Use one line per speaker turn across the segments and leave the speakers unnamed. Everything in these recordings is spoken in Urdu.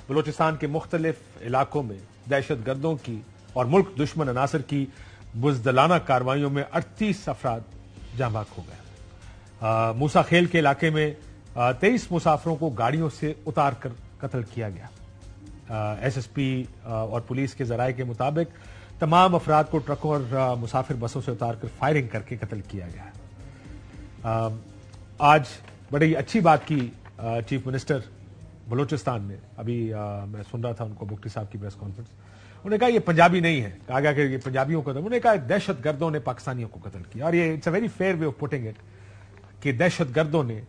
بلوچستان کے مختلف علاقوں میں دہشت گردوں کی اور ملک دشمن عناصر کی بزدلانہ کارروائیوں میں 38 افراد جاں بحق ہو گئے۔ موسیٰ خیل کے علاقے میں 23 مسافروں کو گاڑیوں سے اتار کر قتل کیا گیا۔ ایس ایس پی اور پولیس کے ذرائع کے مطابق تمام افراد کو ٹرکوں اور مسافر بسوں سے اتار کر فائرنگ کر کے قتل کیا گیا۔ آج بڑی اچھی بات کی چیف منسٹر بلوچستان نے، ابھی میں سن رہا تھا ان کو بگٹی صاحب کی پریس کانفرنس، انہوں نے کہا یہ پنجابی نہیں ہے، کہا گیا کہ یہ پنجابیوں کو، انہوں نے کہا دہشت گردوں نے پاکستانیوں کو قتل کیا، اور یہ it's a very fair way of putting it کہ دہشت گردوں نے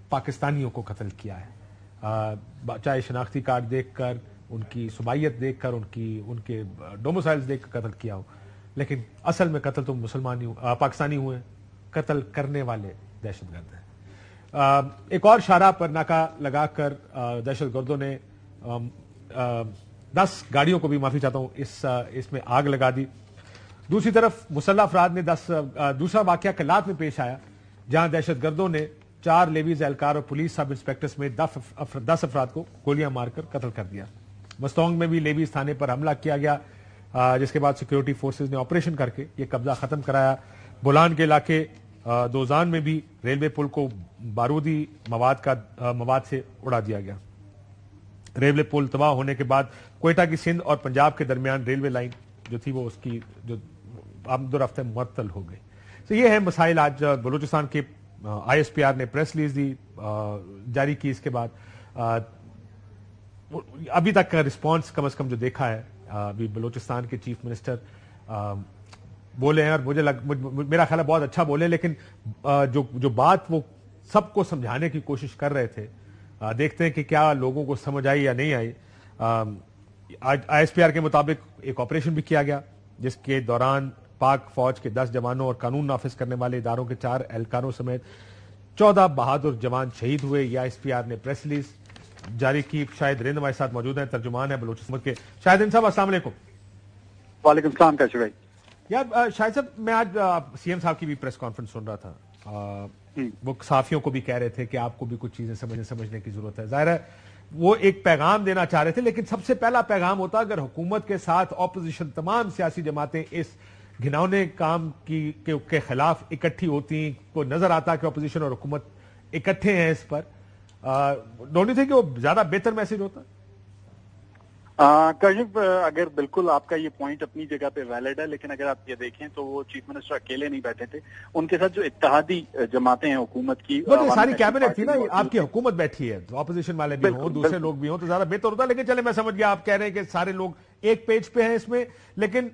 پاکستانیوں کو قتل کیا ہے، چاہے شناختی کارڈ دیکھ کر، ان کی صوبائیت دیکھ کر، ان کے ڈومسائلز دیکھ کر قتل کیا ہو، لیکن اصل میں قتل تو پاکستانی ہوئے، قتل کرنے والے دہشت گرد ہیں۔ ایک اور شاہراہ پر ناکہ لگا کر دہشت گردوں نے 10 گاڑیوں کو بھی، معافی چاہتا ہوں، اس میں آگ لگا دی۔ دوسری طرف مسلح افراد نے دوسرا واقعہ کلات میں پیش آیا، جہاں دہشت گردوں نے 4 لیویز اہلکار اور پولیس سب انسپیکٹر میں 10 افراد کو گولیاں مار کر قتل کر دیا۔ مستونگ میں بھی لیویز تھانے پر حملہ کیا گیا، جس کے بعد سیکیورٹی فورسز نے آپریشن کر کے یہ قبضہ ختم کرایا۔ بولان کے علاقے دوزان میں بھی ریلوے پل کو بارودی مواد سے اڑا دیا گیا۔ ریلوے پل تباہ ہونے کے بعد کوئٹہ کی سندھ اور پنجاب کے درمیان ریلوے لائن جو تھی وہ اس کی جو آمد و رفت معطل ہو گئی۔ تو یہ ہے مسائل آج بلوچستان کے آئی ایس پی آر نے پریس ریلیز دی، جاری کی، اس کے بعد ابھی تک کا رسپانس کم از کم جو دیکھا ہے، ابھی بلوچستان کے چیف منسٹر بولے ہیں، اور میرا خیال ہے بہت اچھا بولے، لیکن جو بات وہ سب کو سمجھانے کی کوشش کر رہے تھے، دیکھتے ہیں کہ کیا لوگوں کو سمجھ آئی یا نہیں آئی۔ آئی ایس پی آر کے مطابق ایک آپریشن بھی کیا گیا، جس کے دوران پاک فوج کے 10 جوانوں اور قانون نافذ کرنے والے اداروں کے 4 اہلکاروں سمیت 14 بہادر جوان شہید ہوئے۔ یہ آئی ایس پی آر نے پریس ریلیز جاری کی۔ شاہد رند ہمارے ساتھ موجود ہیں، ترجمان ہے بلوچستان کے۔ شاہد رند صاحب السلام علیکم۔
وعلیکم السلام، کیسے بھائی؟
یار شاہد صاحب، میں آج سی ایم صاحب کی بھی پریس کانفرنس سن رہا تھا، وہ صحافیوں کو بھی کہہ رہے تھے کہ آپ کو بھی کچھ چیزیں سمجھنے کی ضرورت ہے۔ ظاہر ہے وہ ایک پیغام دینا چاہ رہے تھے، لیکن سب سے پہلا پیغام ہوتا اگر حکومت کے ساتھ اپوزیشن تمام سیاسی جماعتیں اس گھناؤنے کام کے خلاف اکٹھی ہوتی، کو نظر آتا کہ اپوزیشن اور حکومت اکٹھے ہیں اس پر، ڈونٹ تھے کہ وہ زیادہ بہتر میسج ہوتا؟
کاشف، اگر بالکل آپ کا یہ پوائنٹ اپنی جگہ پہ ویلڈ ہے، لیکن اگر آپ یہ دیکھیں تو وہ چیف منسٹر اکیلے نہیں بیٹھے تھے، ان کے ساتھ جو اتحادی جماعتیں ہیں حکومت کی،
ساری کیبنٹ تھی نا، آپ کی حکومت بیٹھی ہے، اپوزیشن والے بھی ہوں، دوسرے لوگ بھی ہوں تو زیادہ بہتر ہوتا، لیکن چلے میں سمجھ گیا آپ کہہ رہے ہیں کہ سارے لوگ ایک پیج پہ ہیں اس میں، لیکن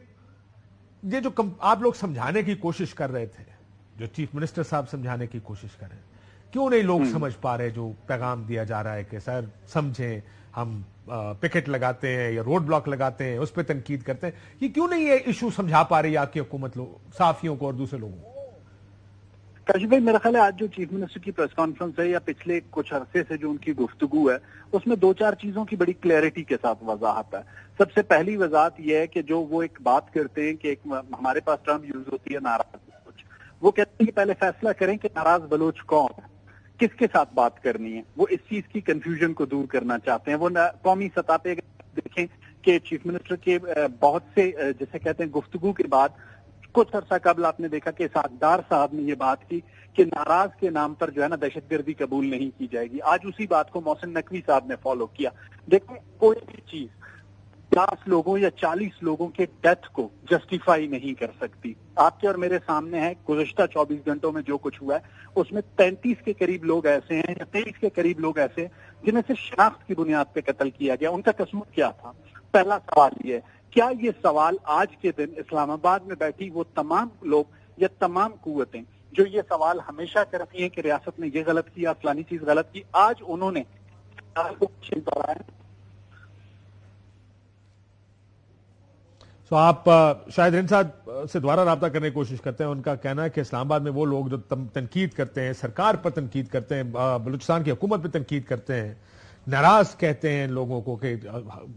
یہ جو آپ لوگ سمجھانے کی کوشش کر رہے تھے، جو چیف منسٹر صاحب سمجھانے کی کوشش کر رہے ہیں، کیوں نہیں لوگ سمجھ پا رہے جو پیغام دیا جا رہا ہے کہ سر سمجھیں، ہم پکٹ لگاتے ہیں یا روڈ بلاک لگاتے ہیں، اس پہ تنقید کرتے ہیں، یہ کیوں نہیں یہ ایشو سمجھا پا رہی ہے آپ کی حکومت صحافیوں کو اور دوسرے لوگوں کو؟
کاشف بھائی، میرا خیال ہے آج جو چیف منسٹر کی پریس کانفرنس ہے یا پچھلے کچھ عرصے سے جو ان کی گفتگو ہے، اس میں 2-4 چیزوں کی بڑی کلیئرٹی کے ساتھ وضاحت ہے۔ سب سے پہلی وضاحت یہ ہے کہ جو وہ ایک بات کرتے ہیں کہ ہمارے پاس ٹرم یوز ہوتی ہے ناراض بلوچ، وہ کہتے ہیں کہ پہلے فیصلہ کریں کہ ناراض بلوچ کون ہے، کس کے ساتھ بات کرنی ہے۔ وہ اس چیز کی کنفیوژن کو دور کرنا چاہتے ہیں۔ وہ قومی سطح پہ دیکھیں کہ چیف منسٹر کے بہت سے جیسے کہتے ہیں گفتگو کے بعد کچھ عرصہ قبل آپ نے دیکھا کہ اسحاق ڈار صاحب نے یہ بات کی کہ ناراض کے نام پر جو ہے نا دہشت گردی قبول نہیں کی جائے گی۔ آج اسی بات کو محسن نقوی صاحب نے فالو کیا۔ دیکھیں، کوئی بھی چیز 50 لوگوں یا 40 لوگوں کے ڈیتھ کو جسٹیفائی نہیں کر سکتی۔ آپ کے اور میرے سامنے ہے گزشتہ 24 گھنٹوں میں جو کچھ ہوا ہے، اس میں 33 کے قریب لوگ ایسے ہیں یا 23 کے قریب لوگ ایسے ہیں جنہیں سے شناخت کی بنیاد پہ قتل کیا گیا۔ ان کا قصور کیا تھا؟ پہلا سوال یہ ہے، کیا یہ سوال آج کے دن اسلام آباد میں بیٹھی وہ تمام لوگ یا تمام قوتیں جو یہ سوال ہمیشہ کرتی ہیں کہ ریاست نے یہ غلط کیا، فلانی چیز غلط کی، آج انہوں نے
آپ شاہد رند صاحب سے دوبارہ رابطہ کرنے کی کوشش کرتے ہیں۔ ان کا کہنا ہے کہ اسلام آباد میں وہ لوگ جو تنقید کرتے ہیں، سرکار پر تنقید کرتے ہیں، بلوچستان کی حکومت پہ تنقید کرتے ہیں، ناراض کہتے ہیں لوگوں کو کہ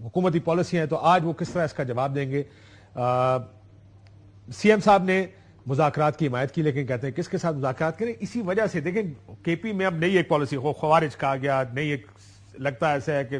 حکومتی پالیسی ہیں، تو آج وہ کس طرح اس کا جواب دیں گے؟ سی ایم صاحب نے مذاکرات کی حمایت کی، لیکن کہتے ہیں کس کے ساتھ مذاکرات کریں؟ اسی وجہ سے دیکھیں کے پی میں اب نئی ایک پالیسی خوارج کہا گیا، نئی ایک لگتا ہے ایسا ہے کہ